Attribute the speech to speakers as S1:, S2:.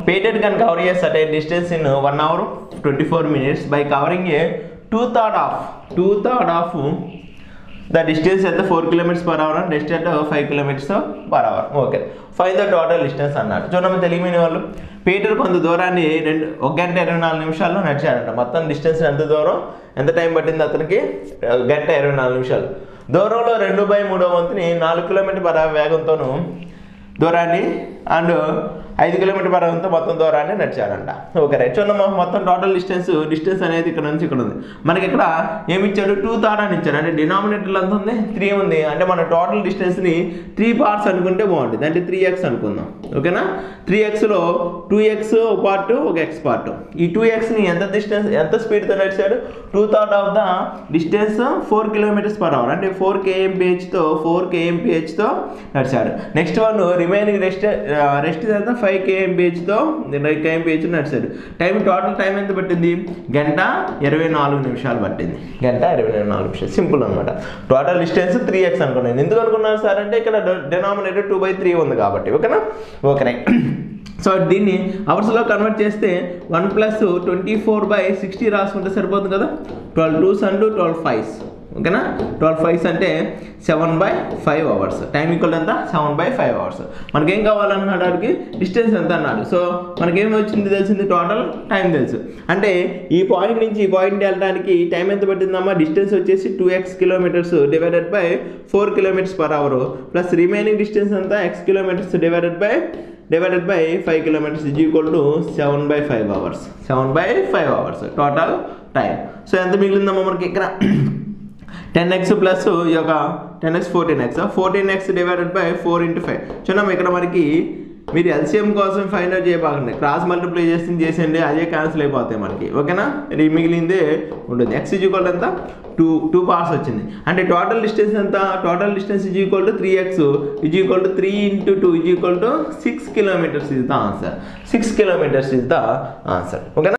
S1: painted can cover a certain distance in 1 hour 24 minutes by covering a two-third of the distance at the 4 kilometers per hour and rest at 5 kilometers per hour. Okay, find the total distance అన్నాడు. చూడమ్మ తెలియని వాళ్ళు Peter కొంత దూరాన్ని 1 గంట 24 నిమిషాల్లో నడిచాడంట. మొత్తం distance ఎంత దూరం, ఎంత టైం పట్టింది అతనికి? 1 గంట 24 నిమిషాలు. దూరంలో 2/3 వంతుని 4 కిలోమీటర్ పర్ అవర్ వేగంతోనూ దూరాన్ని అండ్ 5 కిలోమీటర్ పర్ అవర్తో మొత్తం దూరాన్ని నడిచాడంట. Okay right. చూడమ్మా మొత్తం టోటల్ డిస్టెన్స్ అనేది ఇక్కడ నుంచి ఇక్కడ ఉంది. మనకి ఇక్కడ ఏమి ఇచ్చాడు? 2/3 అని ఇచ్చాడు. అంటే డినామినేటర్లో ఎంత ఉంది? 3 ఉంది. అంటే మన టోటల్ డిస్టెన్స్ని 3 పార్ట్స్ అనుకుంటే బాగుంటుంది. అంటే 3x అనుకుందాం. ఓకేనా? 3xలో 2x ఒక పార్ట్, ఒక x పార్ట్. ఈ 2xని ఎంత స్పీడ్తో నడిచాడు? 2/3 of the distance 4 kilometres per hour. అంటే 4 kmph నడిచాడు. నెక్స్ట్ వన్ రిమైనింగ్ రెస్ట్ ఎంత? 5 kmph నడిచాడు. టోటల్ టైం ఎంత పట్టింది? 1 గంట 24 నిమిషాలు పట్టింది. 1 గంట 24 నిమిషాలు. సింపుల్ అనమాట. టోటల్ డిస్టెన్స్ 3x అనుకున్నాను. ఎందుకు అనుకున్నారు సార్ అంటే ఇక్కడ డినామినేటర్ 2/3 ఉంది కాబట్టి. ఓకేనా? Okay right. సో దీన్ని అవర్స్లో కన్వర్ట్ చేస్తే 1 + 24/60 రాసుకుంటే సరిపోతుంది కదా. 12 2s and 12 5s. ఓకేనా? 12 5s అంటే 7/5 అవర్స్. టైం ఈక్వల్ ఎంత? 7/5 అవర్స్. మనకేం కావాలన్నాడు? అడిగి డిస్టెన్స్ ఎంత అన్నాడు. సో మనకేం తెలిసింది? టోటల్ టైం తెలుసు. అంటే ఈ పాయింట్ నుంచి ఈ పాయింట్ వెళ్ళడానికి టైం ఎంత పట్టిందమ్మా? డిస్టెన్స్ వచ్చేసి 2x kilometres divided by 4 kilometres per hour plus remaining distance అంతా x kilometres divided by 5 kilometers is equal to 7/5 hours. 7/5 hours total time. So ఎంత మిగిలిందమ్మా మనకి ఇక్కడ? 10x ప్లస్ ఈ యొక్క 10x 14x డివైడెడ్ బై 4 × 5. చూడమ్మా ఇక్కడ మనకి మీరు ఎల్సిఎం కోసం ఫైండ్ అవుట్ చేయబాకండి. క్రాస్ మల్టిప్లై చేసేయండి, అదే క్యాన్సిల్ అయిపోతాయి మనకి. ఓకేనా? మిగిలిందే ఉంటుంది. x ఈక్వల్ ఎంత? 2 పార్ట్స్ వచ్చింది. అంటే టోటల్ డిస్టెన్స్ ఎంత? Total distance is equal to 3x is equal to 3 × 2 is equal to 6 kilometers is the answer. 6 kilometers is the answer. ఓకేనా?